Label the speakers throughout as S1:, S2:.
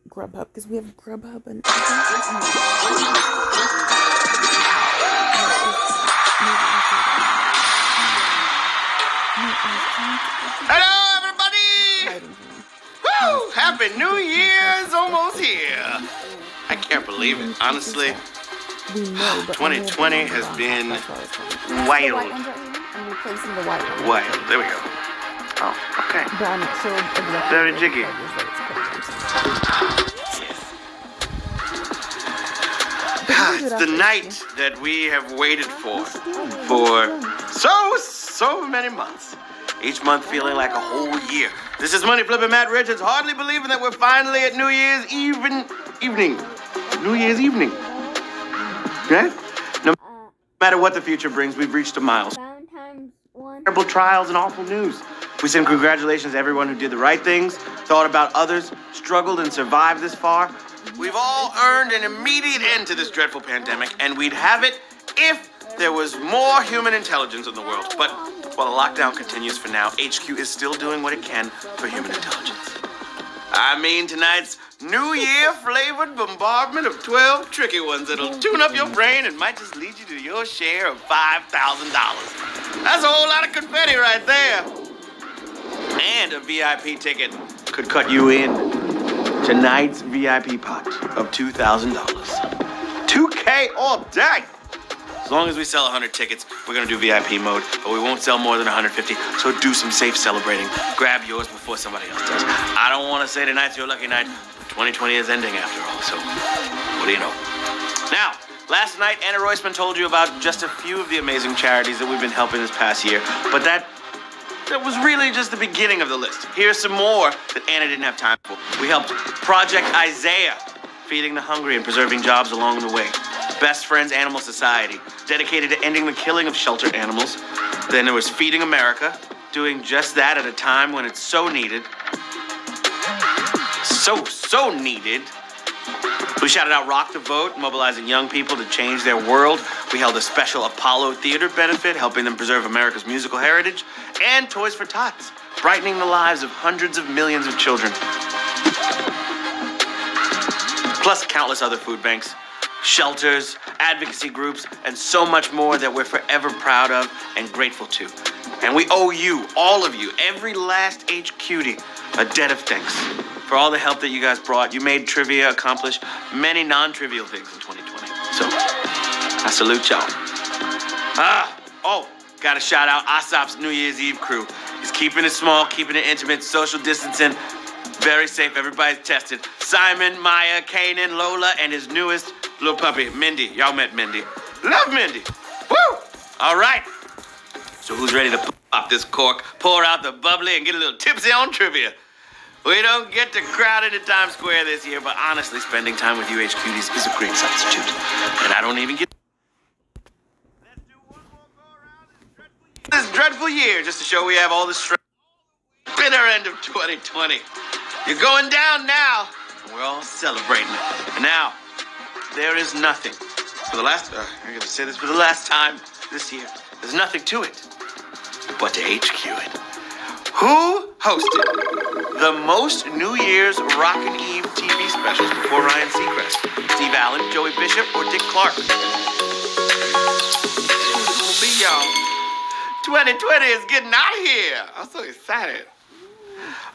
S1: Grubhub, because we have Grubhub and
S2: hello, everybody! Woo! Happy New Year's almost here. I can't believe it, honestly. 2020 has been wild. Wild. There we go. Oh, okay.
S1: But I'm not sure exactly.
S2: Very jiggy. It's the night that we have waited for so many months. Each month feeling like a whole year. This is Money Flippin' Matt Richards, hardly believing that we're finally at New Year's evening. New Year's evening. Okay? No matter what the future brings, we've reached a milestone. Terrible trials and awful news. We send congratulations to everyone who did the right things, thought about others, struggled and survived this far. We've all earned an immediate end to this dreadful pandemic, and we'd have it if there was more human intelligence in the world. But while the lockdown continues for now, HQ is still doing what it can for human intelligence. I mean, tonight's New Year flavored bombardment of 12 tricky ones that'll tune up your brain and might just lead you to your share of $5,000. That's a whole lot of confetti right there. And a VIP ticket could cut you in. Tonight's VIP pot of $2,000. $2K all day. As long as we sell 100 tickets, we're gonna do VIP mode, but we won't sell more than 150, so do some safe celebrating. Grab yours before somebody else does. I don't wanna say tonight's your lucky night, but 2020 is ending after all, so what do you know? Now, last night, Anna Roisman told you about just a few of the amazing charities that we've been helping this past year, but that was really just the beginning of the list. Here's some more that Anna didn't have time for. We helped Project Isaiah, feeding the hungry and preserving jobs along the way. Best Friends Animal Society, dedicated to ending the killing of sheltered animals. Then there was Feeding America, doing just that at a time when it's so needed. So needed. We shouted out Rock the Vote, mobilizing young people to change their world. We held a special Apollo Theater benefit, helping them preserve America's musical heritage. And Toys for Tots, brightening the lives of hundreds of millions of children. Plus countless other food banks, shelters, advocacy groups, and so much more that we're forever proud of and grateful to. And we owe you, all of you, every last HQD, a debt of thanks for all the help that you guys brought. You made trivia accomplish many non-trivial things in 2020. So, I salute y'all. Gotta shout out Asap's New Year's Eve crew. He's keeping it small, keeping it intimate, social distancing, very safe, everybody's tested. Simon, Maya, Kanan, Lola, and his newest little puppy, Mindy. Y'all met Mindy. Love Mindy. Woo! All right. So who's ready to pop this cork, pour out the bubbly, and get a little tipsy on trivia? We don't get to crowd into Times Square this year, but honestly, spending time with you HQDs is a great substitute. And I don't even get Let's do one more go around this dreadful year, just to show we have all the strength. Bitter end of 2020. You're going down now. We're all celebrating it. And now, there is nothing. For the last, I'm going to say this for the last time this year. There's nothing to it but to HQ it. Who hosted the most New Year's Rockin Eve TV specials before Ryan Seacrest? Steve Allen, Joey Bishop, or Dick Clark? It will be y'all. 2020 is getting out of here. I'm so excited.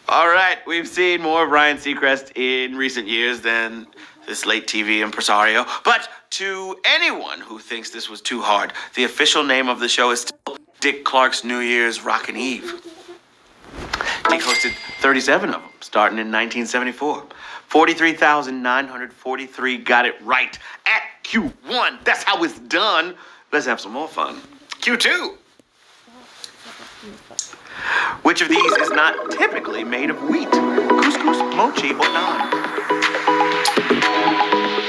S2: All right, we've seen more of Ryan Seacrest in recent years than this late TV impresario. But to anyone who thinks this was too hard, the official name of the show is still Dick Clark's New Year's Rockin' Eve. Dick hosted 37 of them, starting in 1974. 43,943 got it right at Q1. That's how it's done. Let's have some more fun. Q2. Which of these is not typically made of wheat? Couscous, mochi, or naan?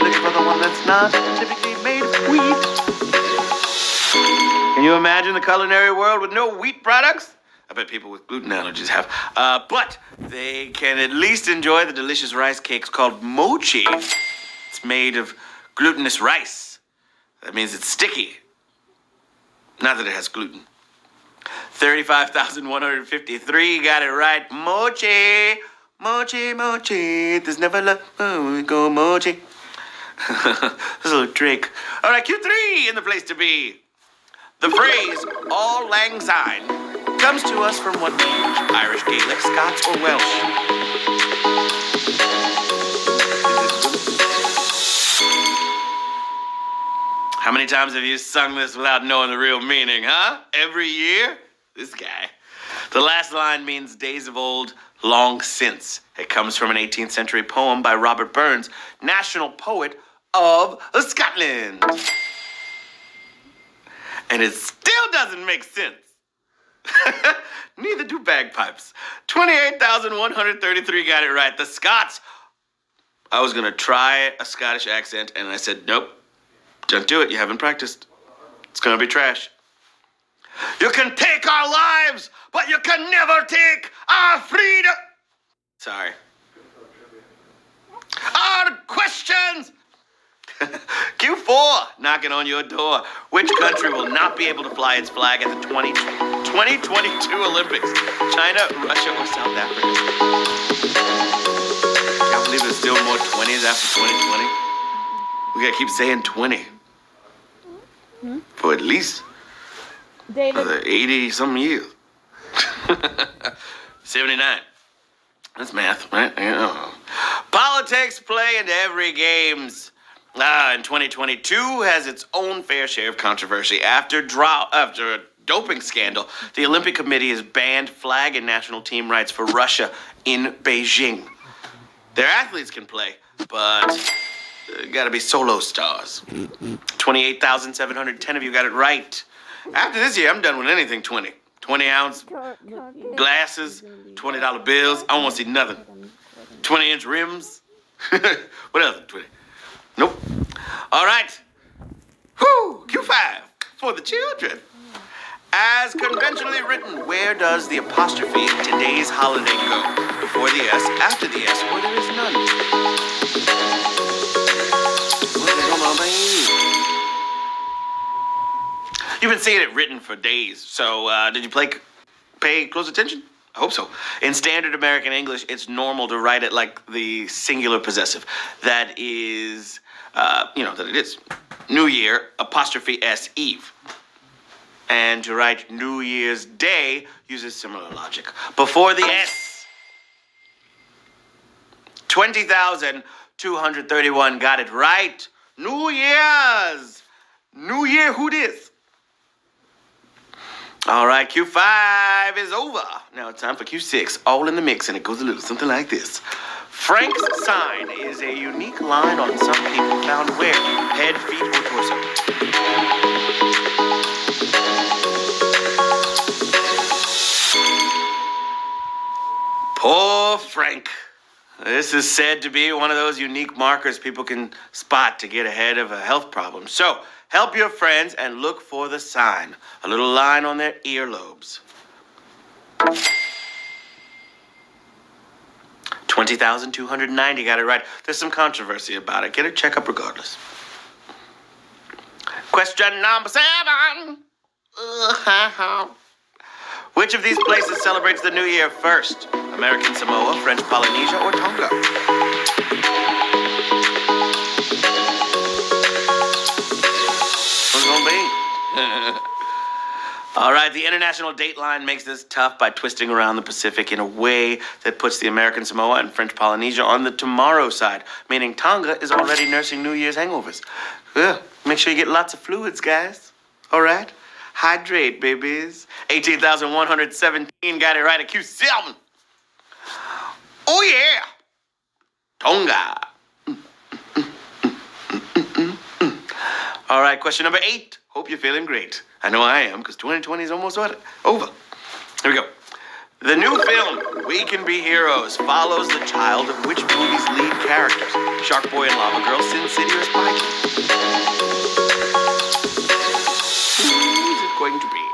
S2: Looking for the one that's not typically made of wheat. Can you imagine the culinary world with no wheat products? I bet people with gluten allergies have. But they can at least enjoy the delicious rice cakes called Mochi. It's made of glutinous rice. That means it's sticky. Not that it has gluten. 35,153 got it right. Mochi. Mochi, mochi, there's never love when we go mochi. This is a little trick. All right, Q3 in the place to be. The phrase "all lang syne" comes to us from what language? Irish, Gaelic, Scots, or Welsh? How many times have you sung this without knowing the real meaning, huh? Every year? This guy. The last line means days of old, long since. It comes from an 18th century poem by Robert Burns, national poet of Scotland. And it still doesn't make sense. Neither do bagpipes. 28,133 got it right. The Scots. I was going to try a Scottish accent, and I said, nope, don't do it. You haven't practiced. It's going to be trash. You can take our lives, but you can never take our freedom. Sorry. Our questions. Q4 knocking on your door. Which country will not be able to fly its flag at the 2022 Olympics? China, Russia, or South Africa? Can't believe there's still more 20s after 2020. We gotta keep saying 20. For at least
S1: David.
S2: 80-something years. 79. That's math, right? Yeah. Politics play into every games. And 2022 has its own fair share of controversy. After a doping scandal, the Olympic Committee has banned flag and national team rights for Russia in Beijing. Their athletes can play, but gotta be solo stars. 28,710 of you got it right. After this year, I'm done with anything 20. 20-ounce glasses, $20 bills. I don't want to see nothing. 20-inch rims. What else? 20. Nope. All right. Whew, Q5 for the children. As conventionally written, where does the apostrophe in today's holiday go? Before the S, after the S, or there is none? You've been seeing it written for days, so did you pay close attention? I hope so. In standard American English, it's normal to write it like the singular possessive. That is, that it is. New Year, apostrophe S, Eve. And to write New Year's Day uses similar logic. Before the S, 20,231 got it right. New Year's. New Year, who dis? All right, Q5 is over. Now it's time for Q6, all in the mix, and it goes a little something like this. Frank's sign is a unique line on some people found where? Head, feet, or torso? Poor Frank. This is said to be one of those unique markers people can spot to get ahead of a health problem. So, help your friends and look for the sign. A little line on their earlobes. 20,290 got it right. There's some controversy about it. Get a checkup regardless. Question number 7. Which of these places celebrates the New Year first? American Samoa, French Polynesia, or Tonga? What's it gonna be? All right, the international dateline makes this tough by twisting around the Pacific in a way that puts the American Samoa and French Polynesia on the tomorrow side, meaning Tonga is already nursing New Year's hangovers. Yeah, make sure you get lots of fluids, guys. All right? Hydrate, babies. 18,117 got it right at Q7. Oh, yeah. Tonga. All right, question number 8. Hope you're feeling great. I know I am, because 2020 is almost over. Here we go. The new film, We Can Be Heroes, follows the child of which movie's lead characters? Shark Boy and Lava Girl, Sin City, or Spy Kids? Who's it going to be?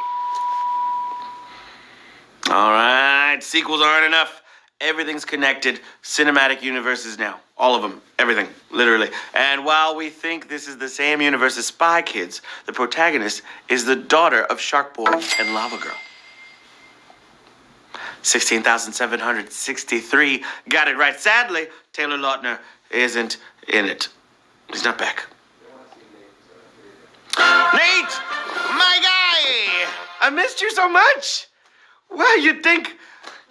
S2: All right, sequels aren't enough. Everything's connected. Cinematic universes now. All of them. Everything. Literally. And while we think this is the same universe as Spy Kids, the protagonist is the daughter of Shark Boy and Lava Girl. 16,763. Got it right. Sadly, Taylor Lautner isn't in it. He's not back. Nate! My guy! I missed you so much. Well, you'd think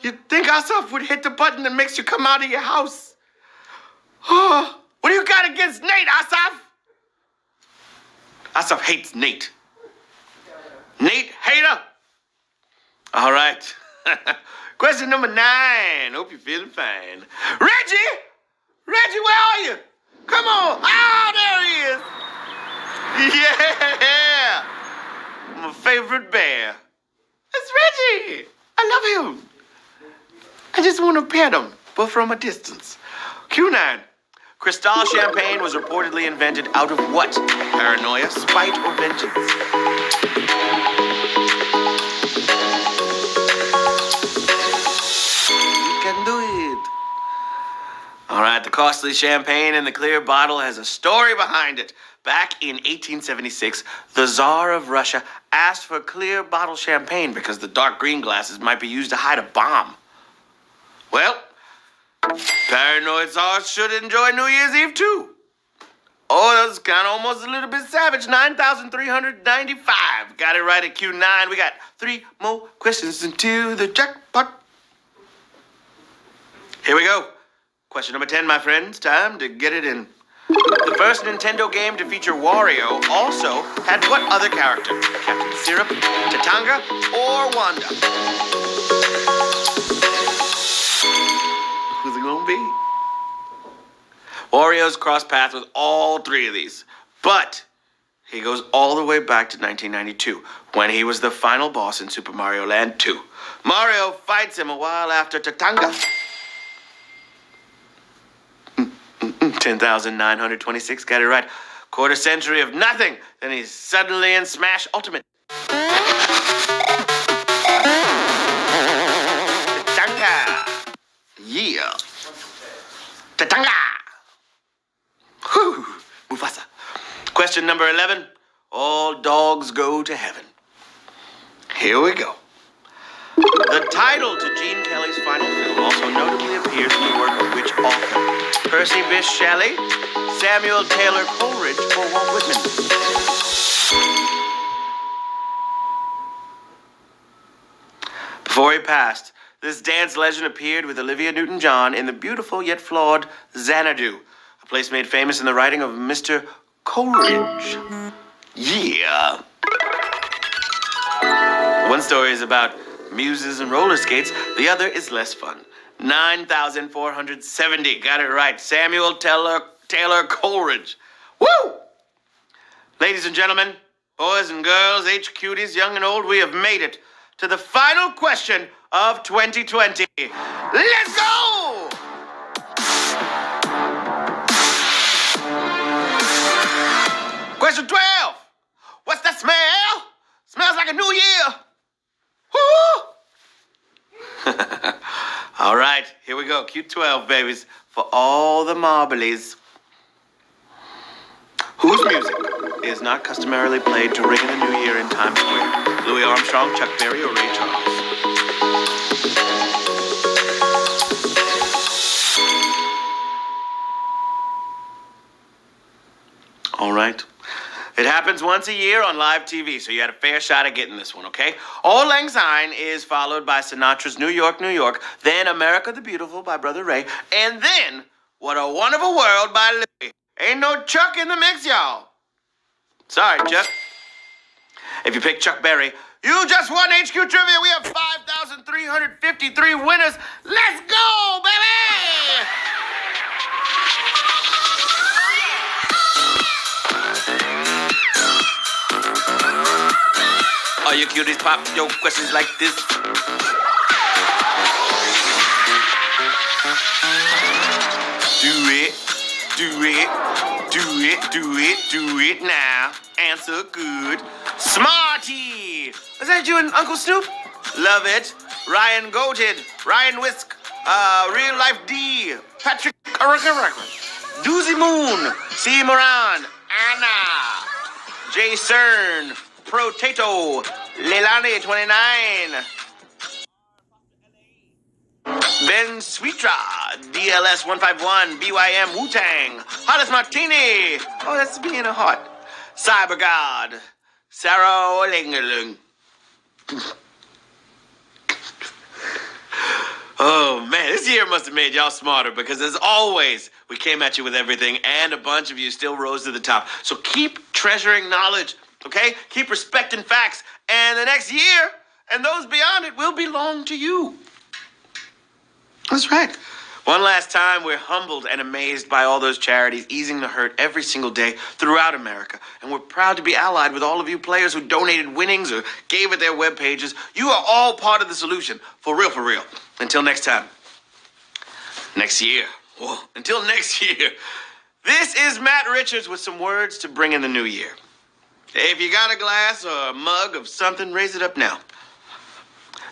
S2: Asaf would hit the button that makes you come out of your house. Oh, what do you got against Nate, Asaf? Asaf hates Nate. Nate hater. All right. Question number 9. Hope you're feeling fine. Reggie! Reggie, where are you? Come on. Ah, there he is. Yeah. My favorite bear. It's Reggie. I love him. I just want to pet him, but from a distance. Q9. Cristal champagne was reportedly invented out of what? Paranoia, spite, or vengeance? You can do it. All right, the costly champagne in the clear bottle has a story behind it. Back in 1876, the Tsar of Russia asked for clear bottle champagne because the dark green glasses might be used to hide a bomb. Well, paranoid Tsars should enjoy New Year's Eve too. Oh, that's kind of almost a little bit savage. 9,395. Got it right at Q9. We got 3 more questions into the jackpot. Here we go. Question number 10, my friends. Time to get it in. The first Nintendo game to feature Wario also had what other character? Captain Syrup, Tonga, or Wanda? Who's it gonna be? Wario's crossed paths with all 3 of these, but he goes all the way back to 1992 when he was the final boss in Super Mario Land 2. Mario fights him a while after Tonga. 10,926, got it right. Quarter century of nothing, then he's suddenly in Smash Ultimate. Tonga. Yeah. Tonga. Whew. Mufasa. Question number 11. All dogs go to heaven. Here we go. The title to Gene Kelly's final film also notably appears in the work of which author? Percy Bysshe Shelley, Samuel Taylor Coleridge, or Walt Whitman? Before he passed, this dance legend appeared with Olivia Newton-John in the beautiful yet flawed Xanadu, a place made famous in the writing of Mr. Coleridge. Yeah. One story is about muses and roller skates. The other is less fun. 9,470. Got it right. Samuel Taylor Coleridge. Woo! Ladies and gentlemen, boys and girls, H-cuties, young and old, we have made it to the final question of 2020. Let's go! Question 12. What's that smell? Smells like a new year. Woo! All right, here we go. Q12 babies for all the marblies. Whose music is not customarily played to ring in the new year in Times Square? Louis Armstrong, Chuck Berry, or Ray Charles? All right. It happens once a year on live TV, so you had a fair shot at getting this one, okay? Auld Lang Syne is followed by Sinatra's New York, New York, then America the Beautiful by Brother Ray, and then What a Wonderful World by Louis. Ain't no Chuck in the mix, y'all. Sorry, Chuck. If you pick Chuck Berry, you just won HQ Trivia. We have 5,353 winners. Let's go, baby! All you cuties pop your questions like this. Do it, do it, do it, do it, do it now. Answer good. Smarty! Was that you and Uncle Snoop? Love it. Ryan Goated, Ryan Whisk, Real Life D, Patrick Doozy Moon, C. Moran, Anna, Jay Cern, Protato, Leilani 29. Ben Sweetra, DLS 151, BYM Wu-Tang, Hottest Martini. Oh, that's me in a heart. Cyber God, Sarah Olingalung. Oh, man, this year must have made y'all smarter because, as always, we came at you with everything, and a bunch of you still rose to the top. So keep treasuring knowledge, okay? Keep respecting facts, and the next year and those beyond it will belong to you. That's right. One last time, we're humbled and amazed by all those charities easing the hurt every single day throughout America. And we're proud to be allied with all of you players who donated winnings or gave at their web pages. You are all part of the solution. For real, for real. Until next time. Next year. Well, until next year. This is Matt Richards with some words to bring in the new year. If you got a glass or a mug of something, raise it up now.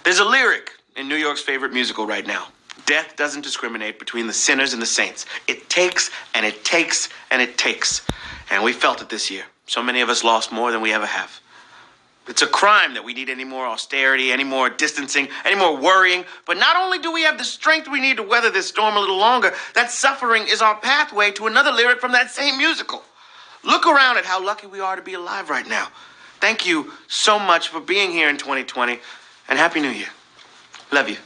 S2: There's a lyric in New York's favorite musical right now. Death doesn't discriminate between the sinners and the saints. It takes, and it takes, and it takes. And we felt it this year. So many of us lost more than we ever have. It's a crime that we need any more austerity, any more distancing, any more worrying. But not only do we have the strength we need to weather this storm a little longer, that suffering is our pathway to another lyric from that same musical. Look around at how lucky we are to be alive right now. Thank you so much for being here in 2020, and Happy New Year. Love you.